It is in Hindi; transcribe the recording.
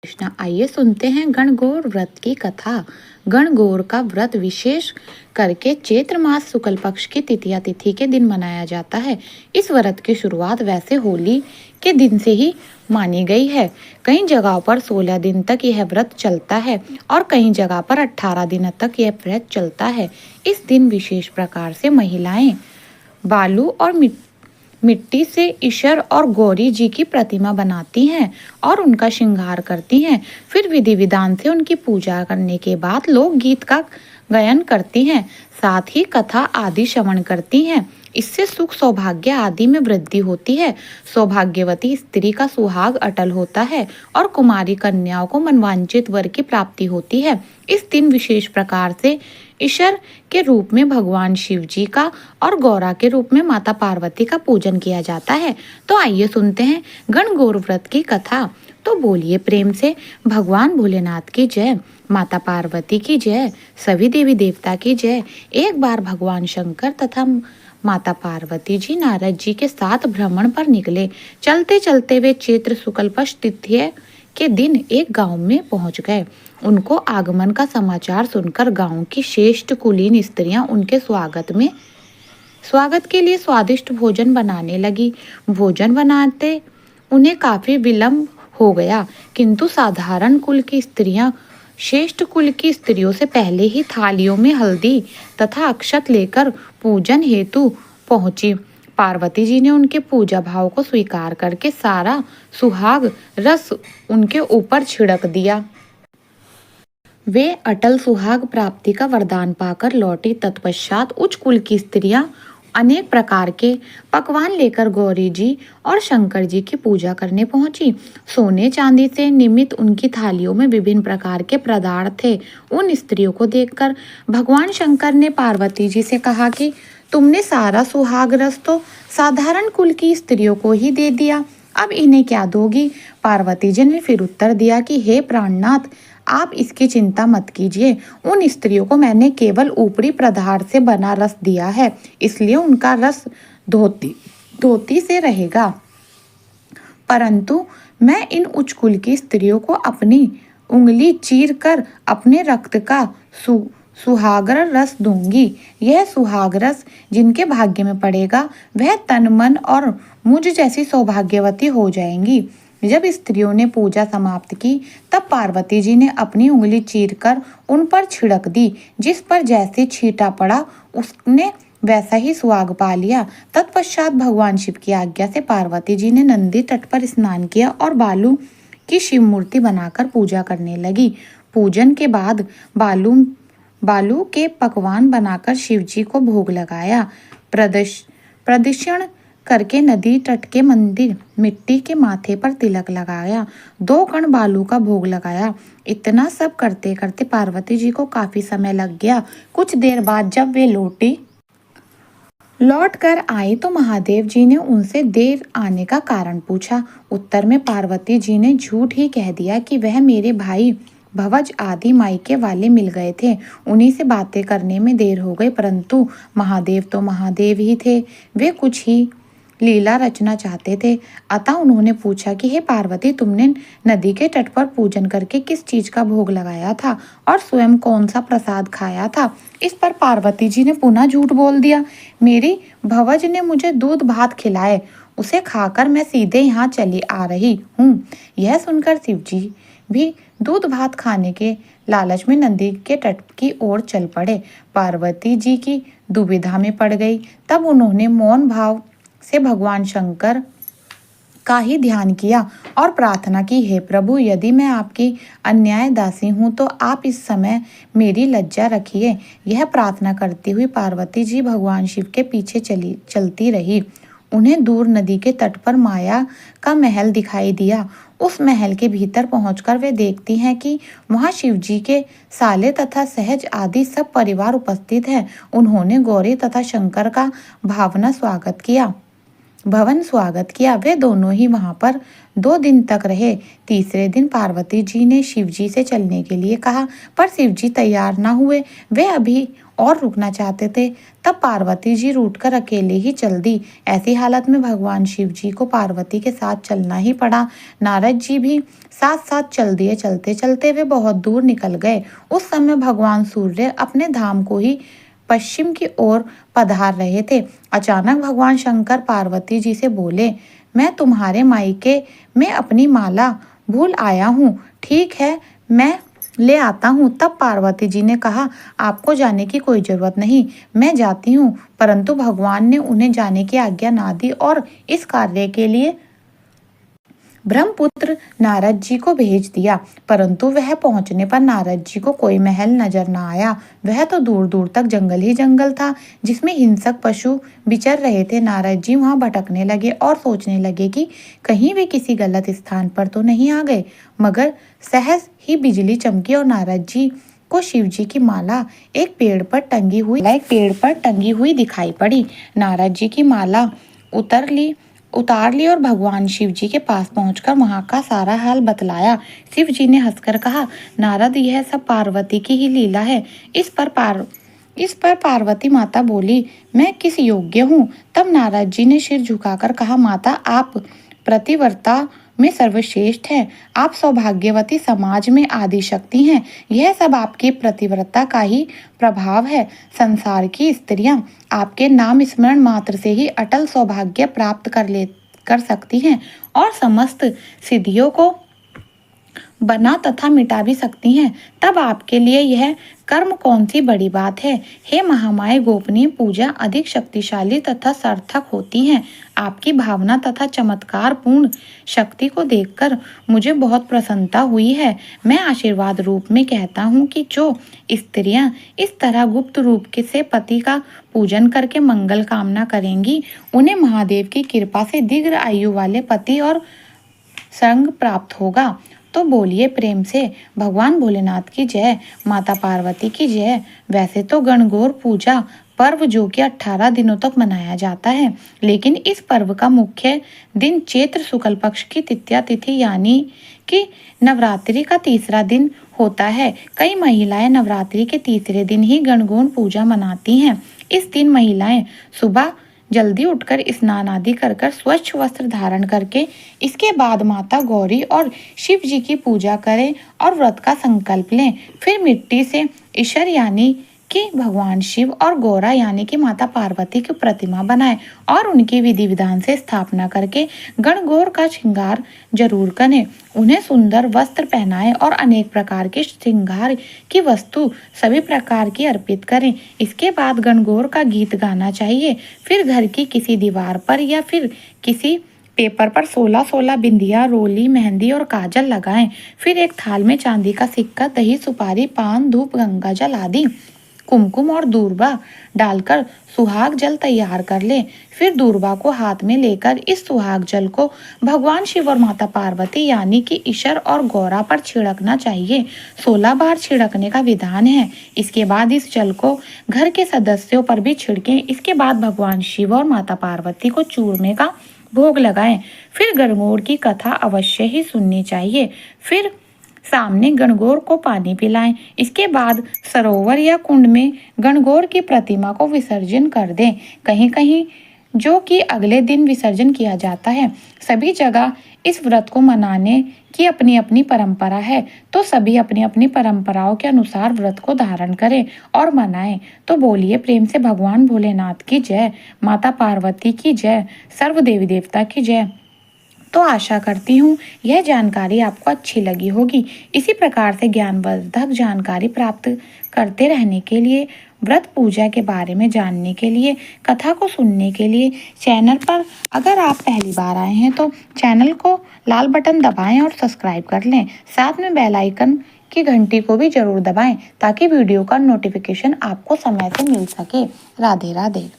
कृष्णा, आइए सुनते हैं गणगौर व्रत की कथा। गणगौर का व्रत विशेष करके चैत्र मास शुक्ल पक्ष की तृतीया तिथि के दिन मनाया जाता है। इस व्रत की शुरुआत वैसे होली के दिन से ही मानी गई है। कई जगहों पर 16 दिन तक यह व्रत चलता है और कई जगह पर 18 दिन तक यह व्रत चलता है। इस दिन विशेष प्रकार से महिलाएं बालू और मिट्टी से ईश्वर और गौरी जी की प्रतिमा बनाती हैं और उनका श्रृंगार करती हैं। फिर विधि विधान से उनकी पूजा करने के बाद लोक गीत का गायन करती हैं, साथ ही कथा आदि श्रवण करती हैं। इससे सुख सौभाग्य आदि में वृद्धि होती है। सौभाग्यवती स्त्री का सुहाग अटल होता है और कुमारी कन्याओं को मनवांचित वर की प्राप्ति होती है। इस दिन विशेष प्रकार से ईश्वर के रूप में भगवान शिव जी का और गौरा के रूप में माता पार्वती का पूजन किया जाता है। तो आइए सुनते हैं गणगौर व्रत की कथा। तो बोलिए प्रेम से भगवान भोलेनाथ की जय, माता पार्वती की जय, सभी देवी देवता की जय। एक बार भगवान शंकर तथा माता पार्वती जी नारद जी के साथ भ्रमण पर निकले। चलते चलते वे चैत्र शुक्ल पक्ष तिथि के दिन एक गांव में पहुंच गए। उनको आगमन का समाचार सुनकर गांव की श्रेष्ठ कुलीन स्त्रियां उनके स्वागत के लिए स्वादिष्ट भोजन बनाने लगी। भोजन बनाते उन्हें काफी विलंब हो गया, किंतु साधारण कुल की स्त्रियां श्रेष्ठ कुल की स्त्रियों से पहले ही थालियों में हल्दी तथा अक्षत लेकर पूजन हेतु पहुंची। पार्वती जी ने उनके पूजा भाव को स्वीकार करके सारा सुहाग रस उनके ऊपर छिड़क दिया। वे अटल सुहाग प्राप्ति का वरदान पाकर लौटी। तत्पश्चात उच्च कुल की स्त्रियां अनेक प्रकार के पकवान लेकर गौरी जी और शंकर जी की पूजा करने पहुंची। सोने चांदी से निर्मित उनकी थालियों में विभिन्न प्रकार के पदार्थ थे। उन स्त्रियों को देखकर भगवान शंकर ने पार्वती जी से कहा कि तुमने सारा सुहाग रस तो साधारण कुल की स्त्रियों को ही दे दिया, अब इन्हें क्या दोगी? पार्वती जी ने फिर उत्तर दिया कि हे प्राणनाथ, आप इसकी चिंता मत कीजिए। उन स्त्रियों को मैंने केवल ऊपरी पदार्थ से बना रस दिया है, इसलिए उनका रस धोती से रहेगा। परंतु मैं इन उच्च कुल की स्त्रियों को अपनी उंगली चीर कर अपने रक्त का सुहागर रस दूंगी। यह सुहाग रस जिनके भाग्य में पड़ेगा वह तन मन और मुझ जैसी सौभाग्यवती हो जाएंगी। जब स्त्रियों ने पूजा समाप्त की तब पार्वती जी ने अपनी उंगली चीरकर उन पर छिड़क दी। जिस पर जैसे छींटा पड़ा उसने वैसा ही सुहाग पा लिया। तत्पश्चात भगवान शिव की आज्ञा से पार्वती जी ने नंदी तट पर स्नान किया और बालू की शिव मूर्ति बनाकर पूजा करने लगी। पूजन के बाद बालू के पकवान बनाकर शिव जी को भोग लगाया। प्रदक्षिण करके नदी तट के मंदिर मिट्टी के माथे पर तिलक लगाया। 2 कण बालू का भोग लगाया। इतना सब करते करते पार्वती जी को काफी समय लग गया। कुछ देर बाद जब वे लौट कर आई तो महादेव जी ने उनसे देर आने का कारण पूछा। उत्तर में पार्वती जी ने झूठ ही कह दिया कि वह मेरे भाई भवज आदि मायके वाले मिल गए थे, उन्हीं से बातें करने में देर हो गई। परंतु महादेव तो महादेव ही थे, वे कुछ ही लीला रचना चाहते थे। अतः उन्होंने पूछा कि हे पार्वती, तुमने नदी के तट पर पूजन करके किस चीज का भोग लगाया था और स्वयं कौन सा प्रसाद खाया था? इस पर पार्वती जी ने पुनः झूठ बोल दिया। मेरी भवज ने मुझे दूध भात खिलाए, उसे खाकर मैं सीधे यहाँ चली आ रही हूँ। यह सुनकर शिव जी भी दूध भात खाने के लालच में नदी के तट की ओर चल पड़े। पार्वती जी की दुविधा में पड़ गई। तब उन्होंने मौन भाव से भगवान शंकर का ही ध्यान किया और प्रार्थना की, हे प्रभु, यदि मैं आपकी अन्याय दासी हूँ तो आप इस समय मेरी लज्जा रखिए। यह प्रार्थना करती हुई पार्वती जी भगवान शिव के पीछे चलती रही। उन्हें दूर नदी के तट पर माया का महल दिखाई दिया। उस महल के भीतर पहुंचकर वे देखती हैं कि वहां शिव जी के साले तथा सहज आदि सब परिवार उपस्थित है। उन्होंने गौरी तथा शंकर का भवन स्वागत किया। वे दोनों ही वहां पर 2 दिन तक रहे। तीसरे दिन पार्वती जी ने शिव जी से चलने के लिए कहा, पर शिव जी तैयार न हुए। वे अभी और रुकना चाहते थे। तब पार्वती जी रूठकर अकेले ही चल दी। ऐसी हालत में भगवान शिव जी को पार्वती के साथ चलना ही पड़ा। नारद जी भी साथ साथ चल दिए। चलते चलते वे बहुत दूर निकल गए। उस समय भगवान सूर्य अपने धाम को ही पश्चिम की ओर पधार रहे थे। अचानक भगवान शंकर पार्वती जी से बोले, मैं तुम्हारे मायके में अपनी माला भूल आया हूँ। ठीक है, मैं ले आता हूँ। तब पार्वती जी ने कहा, आपको जाने की कोई जरूरत नहीं, मैं जाती हूँ। परंतु भगवान ने उन्हें जाने की आज्ञा ना दी और इस कार्य के लिए ब्रह्मपुत्र नारद जी को भेज दिया। परंतु वह पहुंचने पर नारद जी को कोई महल नजर न आया। वह तो दूर दूर तक जंगल ही जंगल था जिसमें हिंसक पशु विचर रहे थे। नारद जी वहां भटकने लगे और सोचने लगे कि कहीं वे किसी गलत स्थान पर तो नहीं आ गए। मगर सहज ही बिजली चमकी और नारद जी को शिव जी की माला एक पेड़ पर टंगी हुई दिखाई पड़ी। नारद जी की माला उतार ली और भगवान शिव जी के पास पहुंचकर वहां का सारा हाल बतलाया। शिव जी ने हंसकर कहा, नारद, यह सब पार्वती की ही लीला है। इस पर पार्वती माता बोली, मैं किस योग्य हूँ? तब नारद जी ने सिर झुकाकर कहा, माता, आप प्रतिव्रता में सर्वश्रेष्ठ हैं। आप सौभाग्यवती समाज में आदि शक्ति हैं। यह सब आपकी प्रतिव्रता का ही प्रभाव है। संसार की स्त्रियां आपके नाम स्मरण मात्र से ही अटल सौभाग्य प्राप्त कर सकती हैं और समस्त सिद्धियों को बना तथा मिटा भी सकती हैं। तब आपके लिए यह कर्म कौन सी बड़ी बात है? हे महामाया, गोपनीय पूजा अधिक शक्तिशाली तथा सार्थक होती हैं। आपकी भावना तथा चमत्कार पूर्ण शक्ति को देखकर मुझे बहुत प्रसन्नता हुई है। मैं आशीर्वाद रूप में कहता हूँ कि जो स्त्रियां इस तरह गुप्त रूप से पति का पूजन करके मंगल कामना करेंगी, उन्हें महादेव की कृपा से दीर्घ आयु वाले पति और संग प्राप्त होगा। तो बोलिए प्रेम से, भगवान भोलेनाथ की जय, माता पार्वती की जय। वैसे तो गणगौर पूजा पर्व जो कि 18 दिनों तक मनाया जाता है, लेकिन इस पर्व का मुख्य दिन चैत्र शुक्ल पक्ष की तृतीया तिथि यानी कि नवरात्रि का तीसरा दिन होता है। कई महिलाएं नवरात्रि के तीसरे दिन ही गणगौर पूजा मनाती हैं। इस दिन महिलाएं सुबह जल्दी उठकर स्नान आदि कर स्वच्छ वस्त्र धारण करके इसके बाद माता गौरी और शिव जी की पूजा करें और व्रत का संकल्प लें। फिर मिट्टी से ईश्वर यानी कि भगवान शिव और गौरा यानी कि माता पार्वती की प्रतिमा बनाएं और उनकी विधि विधान से स्थापना करके गणगौर का श्रृंगार जरूर करें। उन्हें सुंदर वस्त्र पहनाएं और अनेक प्रकार के श्रृंगार की वस्तु सभी प्रकार की अर्पित करें। इसके बाद गणगौर का गीत गाना चाहिए। फिर घर की किसी दीवार पर या फिर किसी पेपर पर 16-16 बिंदिया, रोली, मेहंदी और काजल लगाएं। फिर एक थाल में चांदी का सिक्का, दही, सुपारी, पान, धूप, गंगा जल आदि कुमकुम और दूर्वा डालकर सुहाग जल तैयार कर ले। फिर दूर्वा को हाथ में लेकर इस सुहाग जल को भगवान शिव और माता पार्वती यानी कि ईश्वर और गौरा पर छिड़कना चाहिए। 16 बार छिड़कने का विधान है। इसके बाद इस जल को घर के सदस्यों पर भी छिड़कें। इसके बाद भगवान शिव और माता पार्वती को चूरमे का भोग लगाएं। फिर गणगौर की कथा अवश्य ही सुननी चाहिए। फिर सामने गणगौर को पानी पिलाएं। इसके बाद सरोवर या कुंड में गणगौर की प्रतिमा को विसर्जन कर दें। कहीं कहीं जो कि अगले दिन विसर्जन किया जाता है। सभी जगह इस व्रत को मनाने की अपनी अपनी परंपरा है, तो सभी अपनी अपनी परंपराओं के अनुसार व्रत को धारण करें और मनाएं। तो बोलिए प्रेम से, भगवान भोलेनाथ की जय, माता पार्वती की जय, सर्व देवी देवता की जय। तो आशा करती हूँ यह जानकारी आपको अच्छी लगी होगी। इसी प्रकार से ज्ञानवर्धक जानकारी प्राप्त करते रहने के लिए, व्रत पूजा के बारे में जानने के लिए, कथा को सुनने के लिए चैनल पर अगर आप पहली बार आए हैं तो चैनल को लाल बटन दबाएं और सब्सक्राइब कर लें। साथ में बेल आइकन की घंटी को भी जरूर दबाएं ताकि वीडियो का नोटिफिकेशन आपको समय से मिल सके। राधे राधे।